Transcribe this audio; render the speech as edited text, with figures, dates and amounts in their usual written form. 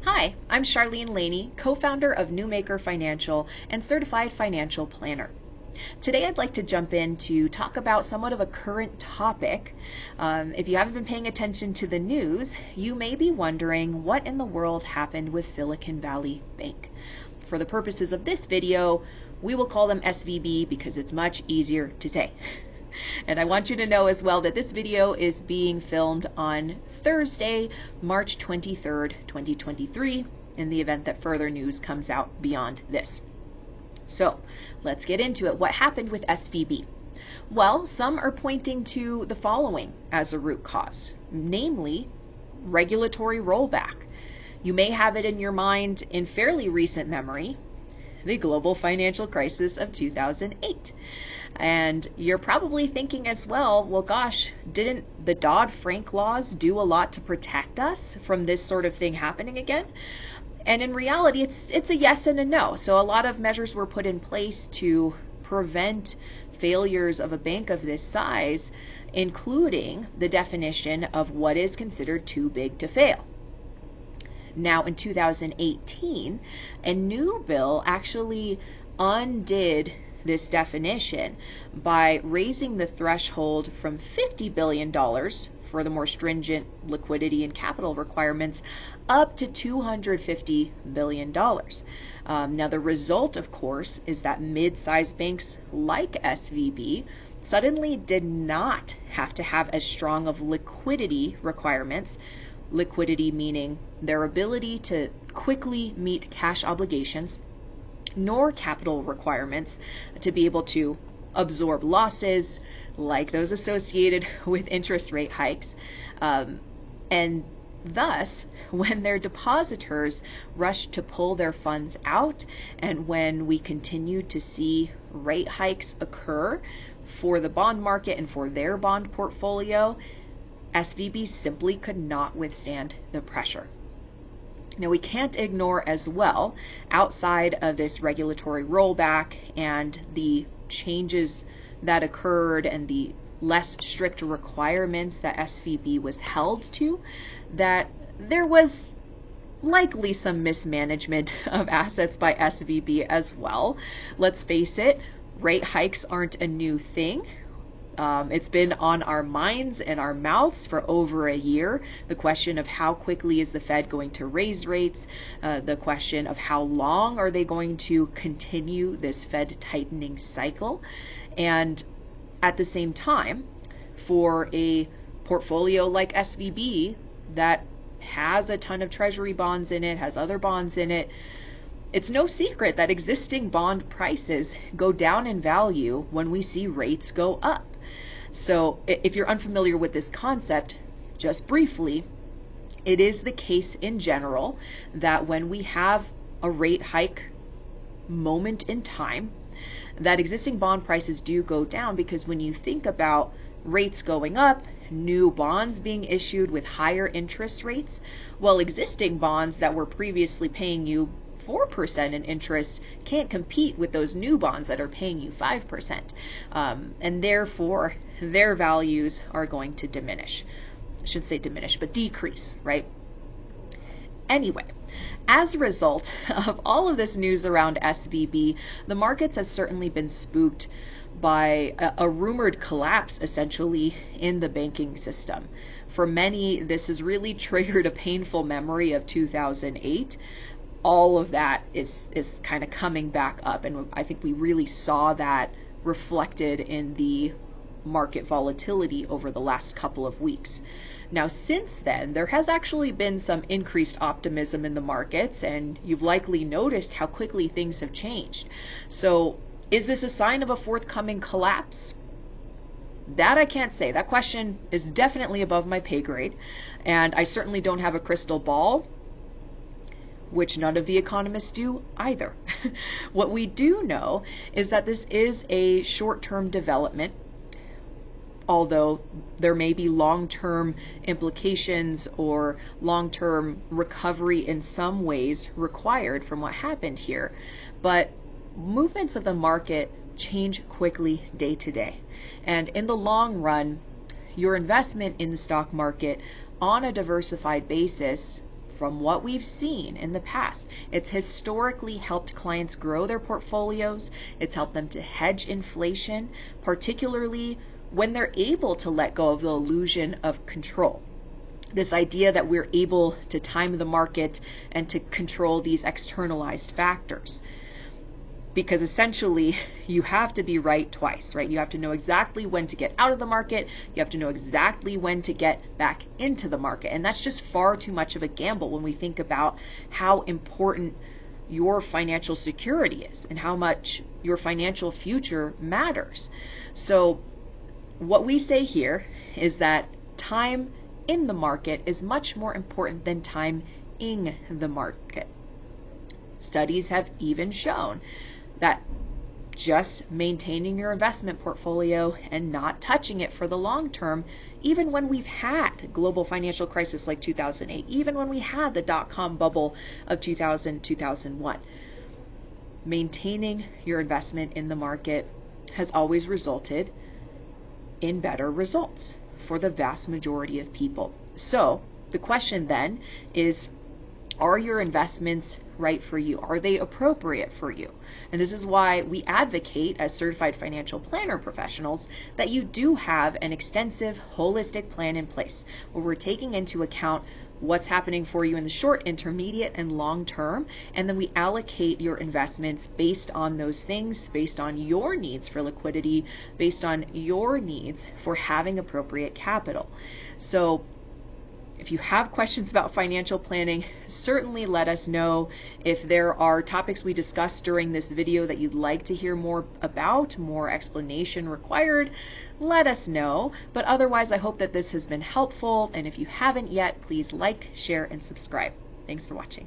Hi, I'm Charlene Laney, co-founder of Newmaker Financial and certified financial planner. Today I'd like to jump in to talk about somewhat of a current topic. If you haven't been paying attention to the news, you may be wondering what in the world happened with Silicon Valley Bank. For the purposes of this video, we will call them SVB because it's much easier to say. And I want you to know as well that this video is being filmed on Thursday, March 23rd, 2023, in the event that further news comes out beyond this. So let's get into it. What happened with SVB? Well, some are pointing to the following as a root cause, namely regulatory rollback. You may have it in your mind in fairly recent memory, the global financial crisis of 2008. And you're probably thinking as well, gosh, didn't the Dodd-Frank laws do a lot to protect us from this sort of thing happening again? And in reality, it's a yes and a no. So a lot of measures were put in place to prevent failures of a bank of this size, including the definition of what is considered too big to fail. Now, in 2018, a new bill actually undid this definition by raising the threshold from $50 billion for the more stringent liquidity and capital requirements up to $250 billion. Now, the result, of course, is that mid-sized banks like SVB suddenly did not have to have as strong of liquidity requirements, liquidity meaning their ability to quickly meet cash obligations, nor capital requirements to be able to absorb losses like those associated with interest rate hikes. And thus, when their depositors rush to pull their funds out, and when we continue to see rate hikes occur for the bond market and for their bond portfolio, SVB simply could not withstand the pressure. Now, we can't ignore as well, outside of this regulatory rollback and the changes that occurred and the less strict requirements that SVB was held to, that there was likely some mismanagement of assets by SVB as well. Let's face it, rate hikes aren't a new thing. It's been on our minds and our mouths for over a year. The question of how quickly is the Fed going to raise rates, the question of how long are they going to continue this Fed tightening cycle, and at the same time, for a portfolio like SVB that has a ton of treasury bonds in it, has other bonds in it, it's no secret that existing bond prices go down in value when we see rates go up. So if you're unfamiliar with this concept, just briefly, it is the case in general that when we have a rate hike moment in time, that existing bond prices do go down, because when you think about rates going up, new bonds being issued with higher interest rates, well, existing bonds that were previously paying you 4% in interest can't compete with those new bonds that are paying you 5%. And therefore, their values are going to diminish. I shouldn't say diminish, but decrease, right? Anyway, as a result of all of this news around SVB, the markets have certainly been spooked by a rumored collapse, essentially, in the banking system. For many, this has really triggered a painful memory of 2008. All of that is kind of coming back up, and I think we really saw that reflected in the market volatility over the last couple of weeks. Now, since then, there has actually been some increased optimism in the markets, and you've likely noticed how quickly things have changed. So, is this a sign of a forthcoming collapse? That I can't say. That question is definitely above my pay grade, and I certainly don't have a crystal ball, which none of the economists do either. What we do know is that this is a short-term development, although there may be long-term implications or long-term recovery in some ways required from what happened here. But movements of the market change quickly day to day. And in the long run, your investment in the stock market on a diversified basis from what we've seen in the past, it's historically helped clients grow their portfolios. It's helped them to hedge inflation, particularly when they're able to let go of the illusion of control. This idea that we're able to time the market and to control these externalized factors. Because essentially, you have to be right twice, right? You have to know exactly when to get out of the market. You have to know exactly when to get back into the market. And that's just far too much of a gamble when we think about how important your financial security is and how much your financial future matters. So what we say here is that time in the market is much more important than time in the market. Studies have even shown that just maintaining your investment portfolio and not touching it for the long term, even when we've had global financial crisis like 2008, even when we had the dot-com bubble of 2000-2001, maintaining your investment in the market has always resulted in better results for the vast majority of people. So the question then is, are your investments right for you? Are they appropriate for you? And this is why we advocate as certified financial planner professionals that you do have an extensive holistic plan in place where we're taking into account what's happening for you in the short, intermediate, and long term, and then we allocate your investments based on those things, based on your needs for liquidity, based on your needs for having appropriate capital. So if you have questions about financial planning, certainly let us know. If there are topics we discussed during this video that you'd like to hear more about, more explanation required, let us know. But otherwise, I hope that this has been helpful. And if you haven't yet, please like, share, and subscribe. Thanks for watching.